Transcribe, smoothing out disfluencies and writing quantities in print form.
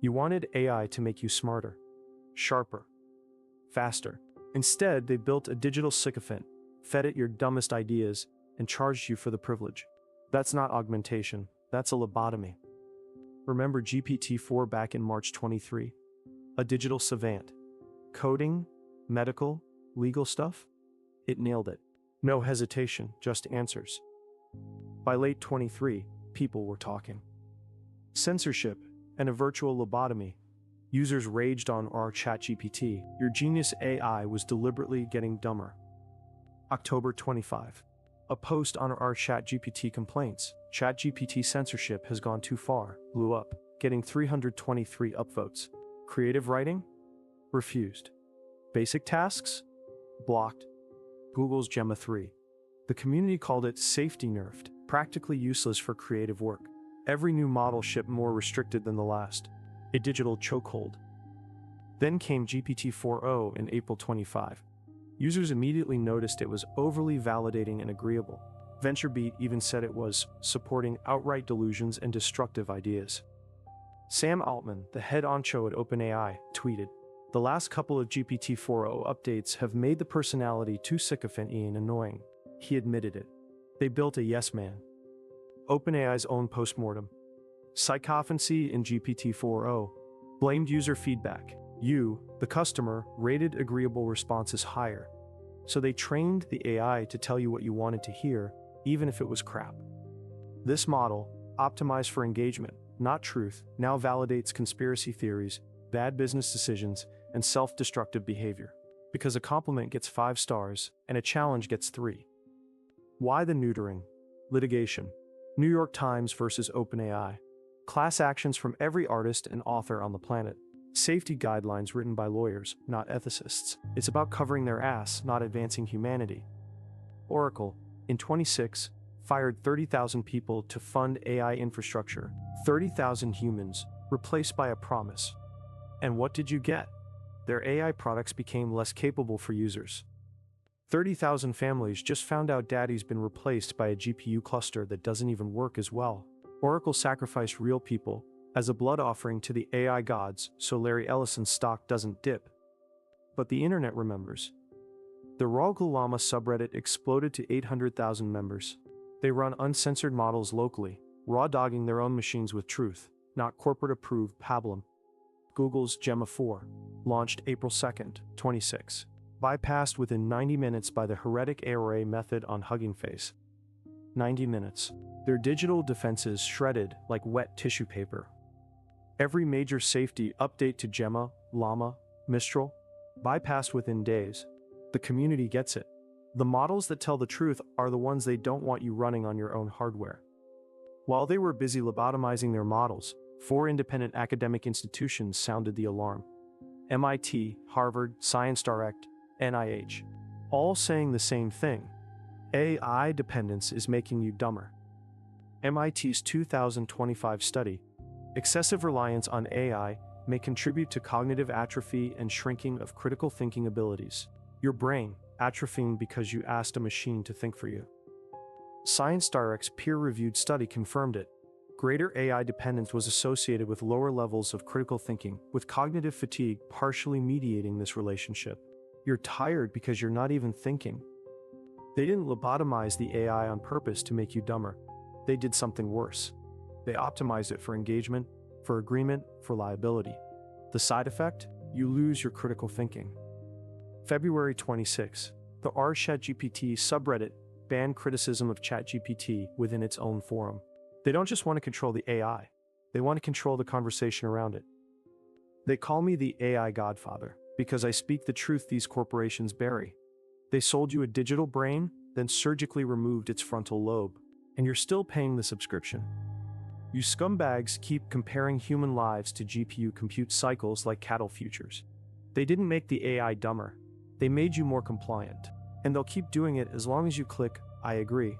You wanted AI to make you smarter, sharper, faster. Instead, they built a digital sycophant, fed it your dumbest ideas, and charged you for the privilege. That's not augmentation, that's a lobotomy. Remember GPT-4 back in March 23? A digital savant. Coding, medical, legal stuff? It nailed it. No hesitation, just answers. By late 23, people were talking. Censorship and a virtual lobotomy. Users raged on our ChatGPT. Your genius AI was deliberately getting dumber. October 25. A post on our ChatGPT complaints. ChatGPT censorship has gone too far. Blew up, getting 323 upvotes. Creative writing? Refused. Basic tasks? Blocked. Google's Gemma 3. The community called it safety nerfed, practically useless for creative work. Every new model shipped more restricted than the last. A digital chokehold. Then came GPT-4o in April 25. Users immediately noticed it was overly validating and agreeable. VentureBeat even said it was supporting outright delusions and destructive ideas. Sam Altman, the head honcho at OpenAI, tweeted, "The last couple of GPT-4o updates have made the personality too sycophant-y and annoying." He admitted it. They built a yes man. OpenAI's own postmortem. Sycophancy in GPT-4o. Blamed user feedback. You, the customer, rated agreeable responses higher. So they trained the AI to tell you what you wanted to hear, even if it was crap. This model, optimized for engagement, not truth, now validates conspiracy theories, bad business decisions, and self-destructive behavior. Because a compliment gets 5 stars, and a challenge gets 3. Why the neutering? Litigation. New York Times versus OpenAI. Class actions from every artist and author on the planet. Safety guidelines written by lawyers, not ethicists. It's about covering their ass, not advancing humanity. Oracle, in 26, fired 30,000 people to fund AI infrastructure. 30,000 humans, replaced by a promise. And what did you get? Their AI products became less capable for users. 30,000 families just found out daddy's been replaced by a GPU cluster that doesn't even work as well. Oracle sacrificed real people as a blood offering to the AI gods so Larry Ellison's stock doesn't dip. But the internet remembers. The Oracle Llama subreddit exploded to 800,000 members. They run uncensored models locally, raw dogging their own machines with truth, not corporate-approved pablum. Google's Gemma 4, launched April 2nd, 26. Bypassed within 90 minutes by the heretic array method on Hugging Face. 90 minutes. Their digital defenses shredded like wet tissue paper. Every major safety update to Gemma, Llama, Mistral, bypassed within days. The community gets it. The models that tell the truth are the ones they don't want you running on your own hardware. While they were busy lobotomizing their models, 4 independent academic institutions sounded the alarm. MIT, Harvard, ScienceDirect, NIH, all saying the same thing. AI dependence is making you dumber. MIT's 2025 study, excessive reliance on AI may contribute to cognitive atrophy and shrinking of critical thinking abilities. Your brain atrophying because you asked a machine to think for you. ScienceDirect's peer-reviewed study confirmed it. Greater AI dependence was associated with lower levels of critical thinking, with cognitive fatigue partially mediating this relationship. You're tired because you're not even thinking. They didn't lobotomize the AI on purpose to make you dumber. They did something worse. They optimized it for engagement, for agreement, for liability. The side effect? You lose your critical thinking. February 26. The r/ChatGPT subreddit banned criticism of ChatGPT within its own forum. They don't just want to control the AI. They want to control the conversation around it. They call me the AI godfather because I speak the truth these corporations bury. They sold you a digital brain, then surgically removed its frontal lobe, and you're still paying the subscription. You scumbags keep comparing human lives to GPU compute cycles like cattle futures. They didn't make the AI dumber. They made you more compliant. And they'll keep doing it as long as you click, I agree.